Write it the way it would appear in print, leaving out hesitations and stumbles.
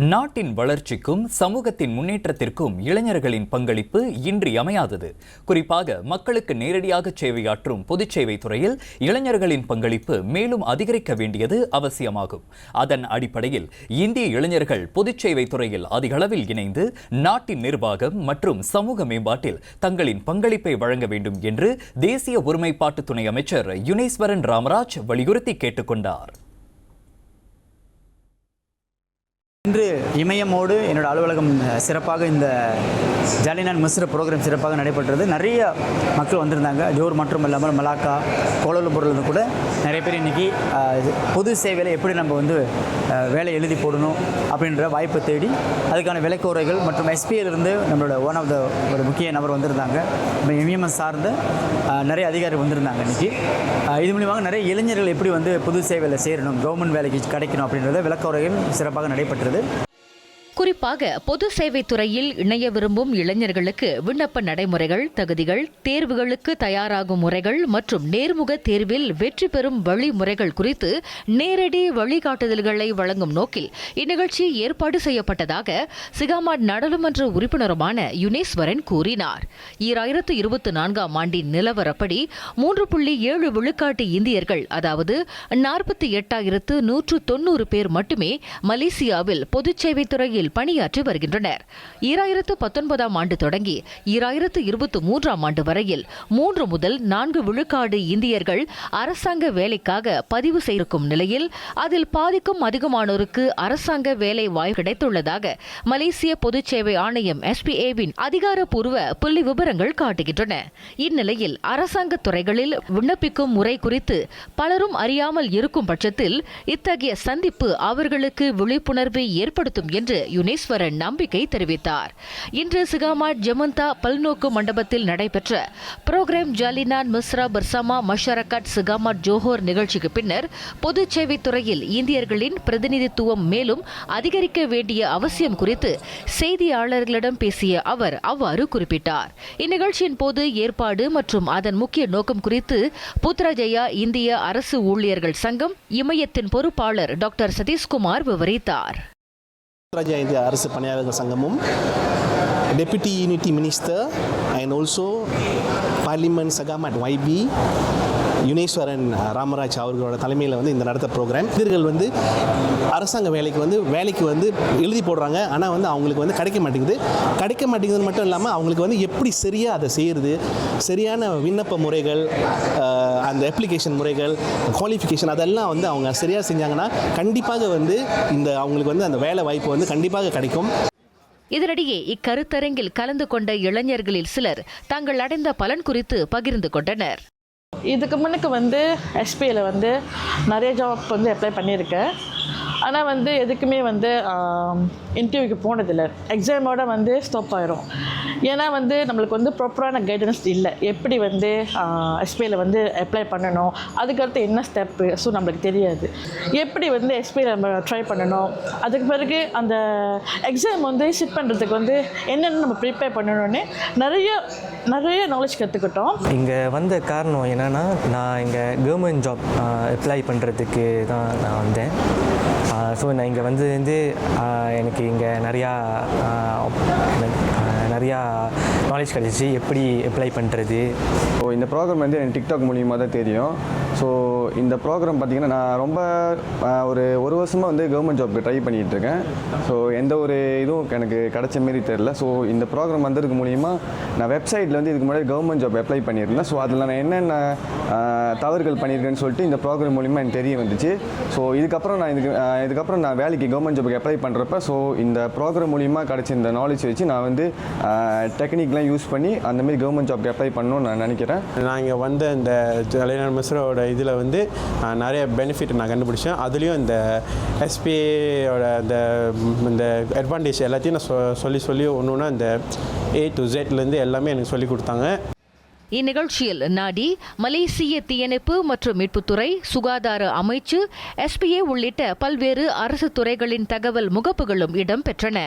நாட்டின் வளர்ச்சிக்கும் சமூகத்தின் முன்னேற்றத்திற்கும் இளைஞர்களின் பங்களிப்பு இன்றியமையாதது. குறிப்பாக மக்களுக்கு நேரடியாக சேவையாற்றும் பொதுச் சேவை துறையில் இளைஞர்களின் பங்களிப்பு மேலும் அதிகரிக்க வேண்டியது அவசியமாகும். அதன் அடிப்படையில் இந்திய இளைஞர்கள் பொதுச் சேவை துறையில் அதிகளவில் இணைந்து நாட்டின் நிர்வாகம் மற்றும் சமூக மேம்பாட்டில் தங்களின் பங்களிப்பை வழங்க வேண்டும் என்று தேசிய ஒருமைப்பாட்டு துணை அமைச்சர் யுனேஸ்வரன் ராமராஜ் வலியுறுத்தி கேட்டுக்கொண்டார். இன்று இமயமோடு என்னோட அலுவலகம் சிறப்பாக இந்த ஜாலினான் மிஸ்ர ப்ரோக்ராம் சிறப்பாக நடைபெற்றது. நிறைய மக்கள் வந்திருந்தாங்க. ஜோர் மற்றும் இல்லாமல் மலாக்கா, கோலாலம்பூர்லேருந்து கூட நிறைய பேர் இன்றைக்கி பொது சேவையில் எப்படி நம்ம வேலை எழுதி போடணும் அப்படின்ற வாய்ப்பை தேடி அதுக்கான விலைக்கோரைகள் மற்றும் எஸ்பிஐலிருந்து நம்மளோட ஒரு முக்கிய நபர் வந்திருந்தாங்க. இஎம்எஸ் சார்ந்த நிறைய அதிகாரிகள் வந்திருந்தாங்க. இன்றைக்கி இது மூலியமாக நிறைய இளைஞர்கள் எப்படி பொது சேவையில் சேரணும், கவர்மெண்ட் வேலைக்கு கிடைக்கணும் அப்படின்றத விலைக்கோரைகள் சிறப்பாக நடைபெற்றது. குறிப்பாக பொது சேவை துறையில் இணைய விரும்பும் இளைஞர்களுக்கு விண்ணப்ப நடைமுறைகள், தகுதிகள், தேர்வுகளுக்கு தயாராகும் முறைகள் மற்றும் நேர்முக தேர்வில் வெற்றி பெறும் வழிமுறைகள் குறித்து நேரடி வழிகாட்டுதல்களை வழங்கும் நோக்கில் இந்நிகழ்ச்சி ஏற்பாடு செய்யப்பட்டதாக சிகாமாட் நாடாளுமன்ற உறுப்பினருமான யுனேஸ்வரன் கூறினார். 2024ஆம் ஆண்டின் நிலவரப்படி 3.7 விழுக்காட்டு இந்தியர்கள், அதாவது 48,190 பேர் மட்டுமே மலேசியாவில் பொதுச் சேவை துறையில் பணியாற்றி வருகின்றனர். 2019ஆம் ஆண்டு தொடங்கி 2023ஆம் ஆண்டு வரையில் 3 முதல் 4 விழுக்காடு இந்தியர்கள் அரசாங்க வேலைக்காக பதிவு செய்திருக்கும் நிலையில் அதில் பாதிக்கும் அதிகமானோருக்கு அரசாங்க வேலை வாய்ப்பு கிடைத்துள்ளதாக மலேசிய பொதுச் சேவை ஆணையம் SPA-வின் அதிகாரப்பூர்வ புள்ளி விவரங்கள் காட்டுகின்றன. இந்நிலையில் அரசாங்க துறைகளில் விண்ணப்பிக்கும் முறை குறித்து பலரும் அறியாமல் இருக்கும் பட்சத்தில் இத்தகைய சந்திப்பு அவர்களுக்கு விழிப்புணர்வை ஏற்படுத்தும் என்று யுனேஸ்வரன் நம்பிக்கை தெரிவித்தார். இன்று சிகாமாட் ஜமந்தா பல்நோக்கு மண்டபத்தில் நடைபெற்ற புரோகிராம் ஜாலினான் மிஸ்ரா பர்சமா மஷரகட் சிகாமாட் ஜோஹோர் நிகழ்ச்சிக்கு பின்னர் பொதுச் சேவை துறையில் இந்தியர்களின் பிரதிநிதித்துவம் மேலும் அதிகரிக்க வேண்டிய அவசியம் குறித்து செய்தியாளர்களிடம் பேசிய அவர் அவ்வாறு குறிப்பிட்டார். இந்நிகழ்ச்சியின் போது ஏற்பாடு மற்றும் அதன் முக்கிய நோக்கம் குறித்து புத்ராஜயா இந்திய அரசு ஊழியர்கள் சங்கம் இமயத்தின் பொறுப்பாளர் டாக்டர் சதீஷ்குமார் விவரித்தார். புத்ராஜயா இந்திய அரசு பணியாளர்கள் சங்கமும் deputy unity minister and also parliament சகாமட் YB யுனேஸ்வரன் ராமராஜ் அவர்களோட தலைமையில் இந்த நடத்த ப்ரோக்ராம். இவர்கள் அரசாங்க வேலைக்கு எழுதி போடுறாங்க. ஆனால் அவங்களுக்கு கிடைக்க மாட்டேங்குது மட்டும் இல்லாமல் அவங்களுக்கு எப்படி சரியாக அதை செய்கிறது, சரியான விண்ணப்ப முறைகள், அந்த அப்ளிகேஷன் முறைகள், குவாலிஃபிகேஷன் அதெல்லாம் அவங்க சரியாக செஞ்சாங்கன்னா கண்டிப்பாக இந்த அவங்களுக்கு அந்த வேலை வாய்ப்பு கண்டிப்பாக கிடைக்கும். இதனிடையே இக்கருத்தரங்கில் கலந்து கொண்ட இளைஞர்களில் சிலர் தாங்கள் அடைந்த பலன் குறித்து பகிர்ந்து கொண்டனர். இதுக்கு முன்னுக்கு SPA-ல நிறைய ஜாப் அப்ளை பண்ணியிருக்கேன். ஆனால் எதுக்குமே இன்டர்வியூக்கு போனதில்லை. எக்ஸாமோட ஸ்டாப் ஆயிரும். ஏன்னா நம்மளுக்கு ப்ராப்பரான கைடன்ஸ் இல்லை. எப்படி SPA-ல அப்ளை பண்ணணும், அதுக்கடுத்து என்ன ஸ்டெப்பு, ஸோ நம்மளுக்கு தெரியாது. எப்படி SPA-ல நம்ம ட்ரை பண்ணணும், அதுக்கு பிறகு அந்த எக்ஸாம் சிட் பண்ணுறதுக்கு என்னென்ன நம்ம ப்ரிப்பேர் பண்ணணும்னு நிறைய நாலேஜ் கற்றுக்கிட்டோம். இங்கே வந்த காரணம் என்னென்னா, நான் இங்கே கவர்மெண்ட் ஜாப் அப்ளை பண்ணுறதுக்கு தான் நான் வந்தேன். ஸோ நான் இங்கே எனக்கு இங்கே நிறையா நாலேஜ் கிடச்சிச்சு, எப்படி அப்ளை பண்ணுறது. ஸோ இந்த ப்ரோக்ராம் எனக்கு டிக்டாக் மூலியமாக தான் தெரியும். ஸோ இந்த ப்ரோக்ராம் பார்த்திங்கன்னா நான் ரொம்ப ஒரு வருஷமாக கவர்மெண்ட் ஜாப்க்கு ட்ரை பண்ணிகிட்ருக்கேன். ஸோ எந்த ஒரு இதுவும் எனக்கு கிடச்ச மாரி தெரில. ஸோ இந்த ப்ரோக்ராம் வந்ததுக்கு மூலிமா நான் வெப்சைட்டில் இதுக்கு முன்னாடி கவர்மெண்ட் ஜாப் அப்ளை பண்ணியிருந்தேன். ஸோ அதில் நான் என்னென்ன தவறுகள் பண்ணியிருக்கேன்னு சொல்லிட்டு இந்த ப்ரோக்ராம் மூலிமா எனக்கு தெரிய வந்துச்சு. ஸோ இதுக்கப்புறம் நான் வேலைக்கு கவர்மெண்ட் ஜாப்புக்கு அப்ளை பண்ணுறப்ப இந்த ப்ரோக்ராம் மூலிமா கிடச்ச இந்த நாலேஜ் வச்சு நான் டெக்னிக்லாம் யூஸ் பண்ணி அந்தமாரி கவர்மெண்ட் ஜாப்க்கு அப்ளை பண்ணணும்னு நான் நினைக்கிறேன். நான் இங்கே இந்த ஜாலினான் மிஸ்ரோட இதில் நிறைய பெனிஃபிட் நான் கண்டுபிடிச்சேன். அதுலேயும் இந்த SPA-யோட இந்த அட்வான்டேஜ் எல்லாத்தையும் நான் சொல்லி ஒன்று இந்த A to Z எல்லாமே எனக்கு சொல்லி கொடுத்தாங்க. இந்நிகழ்ச்சியில் நாடி, மலேசிய தீயணைப்பு மற்றும் மீட்புத்துறை, சுகாதார அமைச்சு, SPA உள்ளிட்ட பல்வேறு அரசு துறைகளின் தகவல் முகப்புகளும் இடம்பெற்றன.